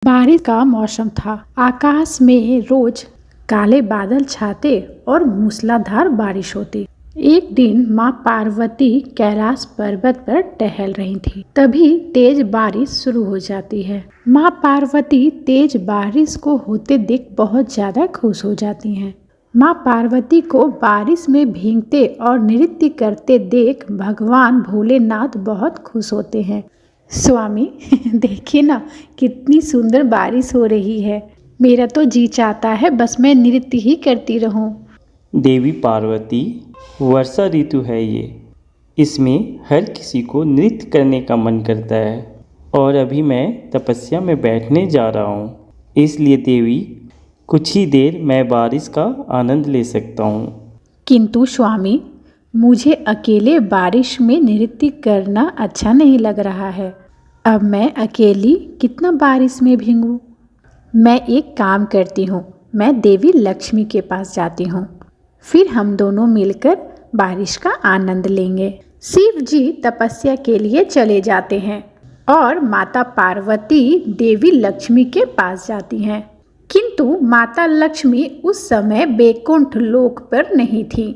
बारिश का मौसम था। आकाश में रोज काले बादल छाते और मूसलाधार बारिश होती। एक दिन माँ पार्वती कैलाश पर्वत पर टहल रही थी। तभी तेज बारिश शुरू हो जाती है। माँ पार्वती तेज बारिश को होते देख बहुत ज्यादा खुश हो जाती हैं। माँ पार्वती को बारिश में भीगते और नृत्य करते देख भगवान भोलेनाथ बहुत खुश होते हैं। स्वामी देखिए ना, कितनी सुंदर बारिश हो रही है। मेरा तो जी चाहता है बस मैं नृत्य ही करती रहूं। देवी पार्वती, वर्षा ऋतु है ये। इसमें हर किसी को नृत्य करने का मन करता है और अभी मैं तपस्या में बैठने जा रहा हूँ। इसलिए देवी, कुछ ही देर मैं बारिश का आनंद ले सकता हूँ। किंतु स्वामी, मुझे अकेले बारिश में नृत्य करना अच्छा नहीं लग रहा है। अब मैं अकेली कितना बारिश में भीगूं? मैं एक काम करती हूँ, मैं देवी लक्ष्मी के पास जाती हूँ। फिर हम दोनों मिलकर बारिश का आनंद लेंगे। शिव जी तपस्या के लिए चले जाते हैं और माता पार्वती देवी लक्ष्मी के पास जाती हैं। किंतु माता लक्ष्मी उस समय बैकुंठ लोक पर नहीं थी।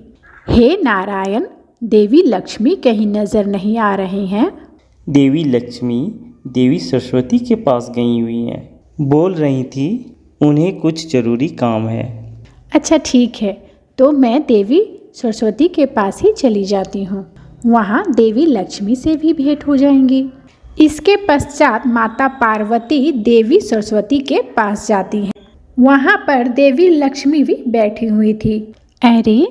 हे नारायण, देवी लक्ष्मी कहीं नजर नहीं आ रही हैं। देवी लक्ष्मी देवी सरस्वती के पास गई हुई हैं। बोल रही थी उन्हें कुछ जरूरी काम है। अच्छा ठीक है, तो मैं देवी सरस्वती के पास ही चली जाती हूँ। वहाँ देवी लक्ष्मी से भी भेंट हो जाएंगी। इसके पश्चात माता पार्वती देवी सरस्वती के पास जाती हैं। वहाँ पर देवी लक्ष्मी भी बैठी हुई थी। अरे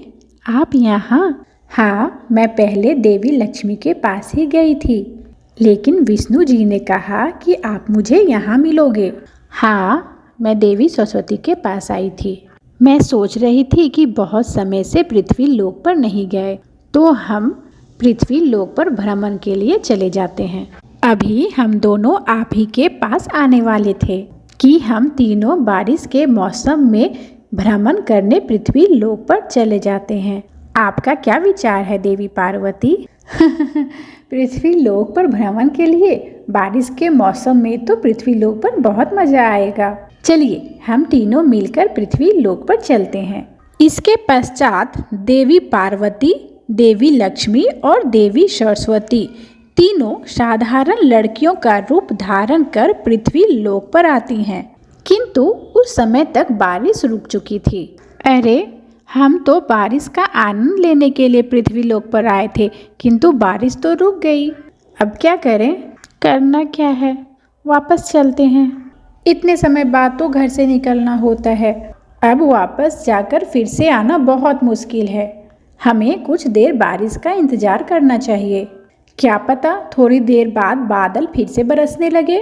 आप यहाँ? हाँ, मैं पहले देवी लक्ष्मी के पास ही गई थी, लेकिन विष्णु जी ने कहा कि आप मुझे यहाँ मिलोगे। हाँ, मैं देवी सरस्वती के पास आई थी। मैं सोच रही थी कि बहुत समय से पृथ्वी लोक पर नहीं गए, तो हम पृथ्वी लोक पर भ्रमण के लिए चले जाते हैं। अभी हम दोनों आप ही के पास आने वाले थे कि हम तीनों बारिश के मौसम में भ्रमण करने पृथ्वी लोक पर चले जाते हैं। आपका क्या विचार है देवी पार्वती? पृथ्वी लोक पर भ्रमण के लिए बारिश के मौसम में तो पृथ्वी लोक पर बहुत मजा आएगा। चलिए हम तीनों मिलकर पृथ्वी लोक पर चलते हैं। इसके पश्चात देवी पार्वती, देवी लक्ष्मी और देवी सरस्वती तीनों साधारण लड़कियों का रूप धारण कर पृथ्वी लोक पर आती हैं। किंतु उस समय तक बारिश रुक चुकी थी। अरे, हम तो बारिश का आनंद लेने के लिए पृथ्वी लोक पर आए थे, किंतु बारिश तो रुक गई। अब क्या करें? करना क्या है, वापस चलते हैं। इतने समय बाद तो घर से निकलना होता है। अब वापस जाकर फिर से आना बहुत मुश्किल है। हमें कुछ देर बारिश का इंतजार करना चाहिए। क्या पता थोड़ी देर बाद बादल फिर से बरसने लगे।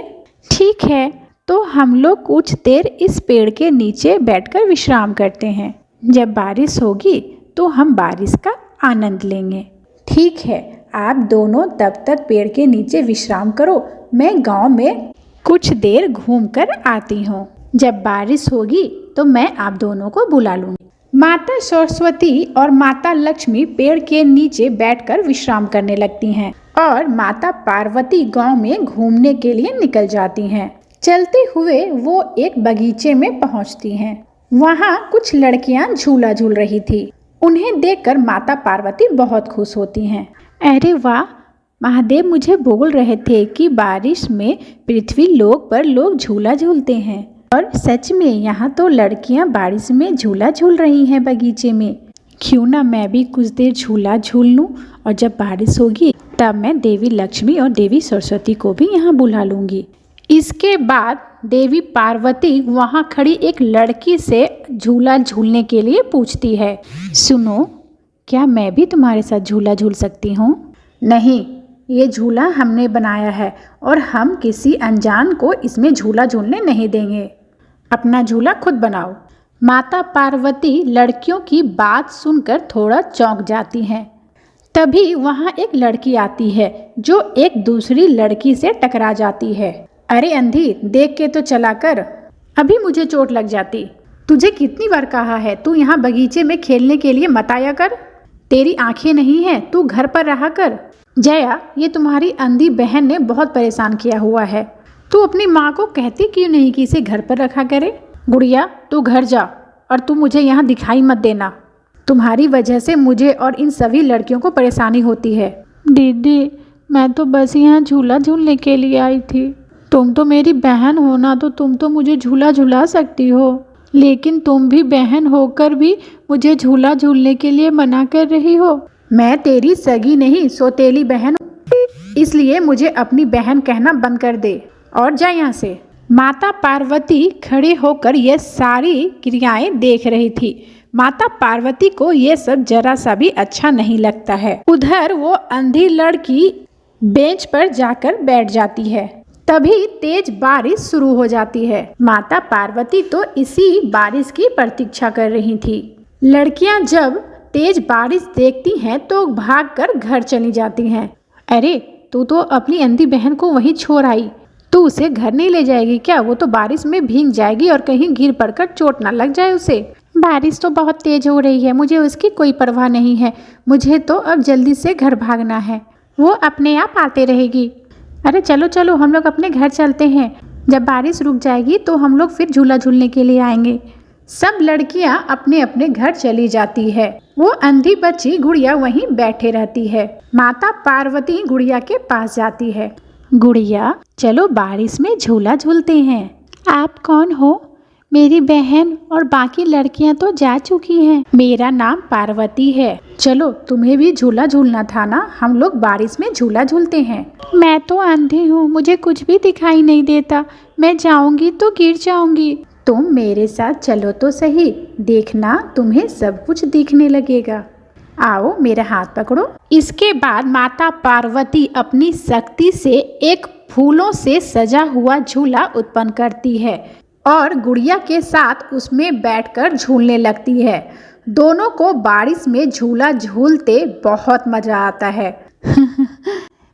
ठीक है, तो हम लोग कुछ देर इस पेड़ के नीचे बैठकर विश्राम करते हैं। जब बारिश होगी तो हम बारिश का आनंद लेंगे। ठीक है, आप दोनों तब तक पेड़ के नीचे विश्राम करो। मैं गांव में कुछ देर घूमकर आती हूँ। जब बारिश होगी तो मैं आप दोनों को बुला लूँगी। माता सरस्वती और माता लक्ष्मी पेड़ के नीचे बैठकर विश्राम करने लगती हैं और माता पार्वती गांव में घूमने के लिए निकल जाती हैं। चलते हुए वो एक बगीचे में पहुंचती हैं। वहाँ कुछ लड़कियां झूला झूल रही थी। उन्हें देखकर माता पार्वती बहुत खुश होती हैं। अरे वाह, महादेव मुझे बोल रहे थे कि बारिश में पृथ्वी लोक पर लोग झूला झूलते हैं, और सच में यहाँ तो लड़कियाँ बारिश में झूला झूल रही हैं बगीचे में। क्यों ना मैं भी कुछ देर झूला झूल लूँ, और जब बारिश होगी तब मैं देवी लक्ष्मी और देवी सरस्वती को भी यहाँ बुला लूँगी। इसके बाद देवी पार्वती वहाँ खड़ी एक लड़की से झूला झूलने के लिए पूछती है, सुनो, क्या मैं भी तुम्हारे साथ झूला झूल सकती हूँ? नहीं, ये झूला हमने बनाया है और हम किसी अनजान को इसमें झूला झूलने नहीं देंगे। अपना झूला खुद बनाओ। माता पार्वती लड़कियों की बात सुनकर थोड़ा चौंक जाती हैं। तभी वहाँ एक लड़की आती है जो एक दूसरी लड़की से टकरा जाती है। अरे अंधी, देख के तो चला कर, अभी मुझे चोट लग जाती। तुझे कितनी बार कहा है तू यहाँ बगीचे में खेलने के लिए मत आया कर। तेरी आंखें नहीं हैं, तू घर पर रहा कर। जया, ये तुम्हारी अंधी बहन ने बहुत परेशान किया हुआ है। तू अपनी माँ को कहती क्यों नहीं कि इसे घर पर रखा करे? गुड़िया तू घर जा और तू मुझे यहाँ दिखाई मत देना। तुम्हारी वजह से मुझे और इन सभी लड़कियों को परेशानी होती है। दीदी मैं तो बस यहाँ झूला झूलने के लिए आई थी। तुम तो मेरी बहन हो ना, तो तुम तो मुझे झूला झूला सकती हो, लेकिन तुम भी बहन होकर भी मुझे झूला झूलने के लिए मना कर रही हो। मैं तेरी सगी नहीं सौतेली बहन हूँ, इसलिए मुझे अपनी बहन कहना बंद कर दे और जा यहाँ से। माता पार्वती खड़े होकर ये सारी क्रियाएं देख रही थी। माता पार्वती को ये सब जरा सा भी अच्छा नहीं लगता है। उधर वो अंधी लड़की बेंच पर जाकर बैठ जाती है। तभी तेज बारिश शुरू हो जाती है। माता पार्वती तो इसी बारिश की प्रतीक्षा कर रही थी। लड़कियां जब तेज बारिश देखती हैं तो भागकर घर चली जाती हैं। अरे तू तो अपनी अंधी बहन को वहीं छोड़ आई, तू उसे घर नहीं ले जाएगी क्या? वो तो बारिश में भीग जाएगी और कहीं गिर पड़कर चोट ना लग जाए उसे। बारिश तो बहुत तेज हो रही है, मुझे उसकी कोई परवाह नहीं है। मुझे तो अब जल्दी से घर भागना है, वो अपने आप आते रहेगी। अरे चलो चलो हम लोग अपने घर चलते हैं, जब बारिश रुक जाएगी तो हम लोग फिर झूला झूलने के लिए आएंगे। सब लड़कियां अपने अपने घर चली जाती है। वो अंधी बच्ची गुड़िया वहीं बैठे रहती है। माता पार्वती गुड़िया के पास जाती है। गुड़िया चलो बारिश में झूला झूलते हैं। आप कौन हो? मेरी बहन और बाकी लड़कियां तो जा चुकी हैं। मेरा नाम पार्वती है। चलो तुम्हें भी झूला झूलना था ना, हम लोग बारिश में झूला झूलते हैं। मैं तो अंधी हूँ, मुझे कुछ भी दिखाई नहीं देता, मैं जाऊंगी तो गिर जाऊंगी। तुम मेरे साथ चलो तो सही, देखना तुम्हें सब कुछ दिखने लगेगा। आओ मेरा हाथ पकड़ो। इसके बाद माता पार्वती अपनी शक्ति से एक फूलों से सजा हुआ झूला उत्पन्न करती है और गुड़िया के साथ उसमें बैठकर झूलने लगती है। दोनों को बारिश में झूला झूलते बहुत मज़ा आता है।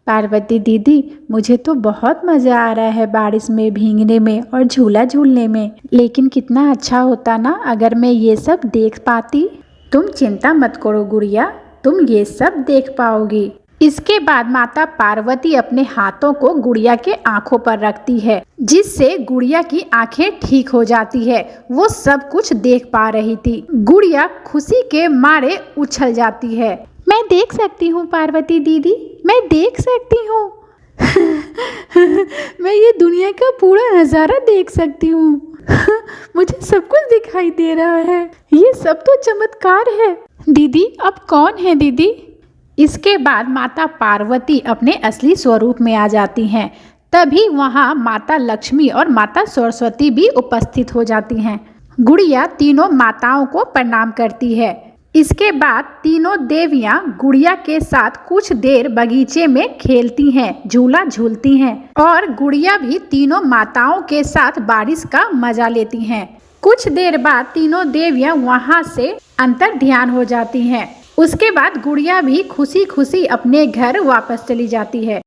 पार्वती दीदी मुझे तो बहुत मज़ा आ रहा है बारिश में भीगने में और झूला झूलने में, लेकिन कितना अच्छा होता ना अगर मैं ये सब देख पाती। तुम चिंता मत करो गुड़िया, तुम ये सब देख पाओगी। इसके बाद माता पार्वती अपने हाथों को गुड़िया के आंखों पर रखती है, जिससे गुड़िया की आंखें ठीक हो जाती है। वो सब कुछ देख पा रही थी। गुड़िया खुशी के मारे उछल जाती है। मैं देख सकती हूँ पार्वती दीदी, मैं देख सकती हूँ। मैं ये दुनिया का पूरा नज़ारा देख सकती हूँ। मुझे सब कुछ दिखाई दे रहा है, ये सब तो चमत्कार है। दीदी अब कौन है दीदी? इसके बाद माता पार्वती अपने असली स्वरूप में आ जाती हैं। तभी वहाँ माता लक्ष्मी और माता सरस्वती भी उपस्थित हो जाती हैं। गुड़िया तीनों माताओं को प्रणाम करती है। इसके बाद तीनों देवियाँ गुड़िया के साथ कुछ देर बगीचे में खेलती हैं, झूला झूलती हैं और गुड़िया भी तीनों माताओं के साथ बारिश का मजा लेती हैं। कुछ देर बाद तीनों देवियाँ वहाँ से अंतर ध्यान हो जाती हैं। उसके बाद गुड़िया भी खुशी खुशी अपने घर वापस चली जाती है।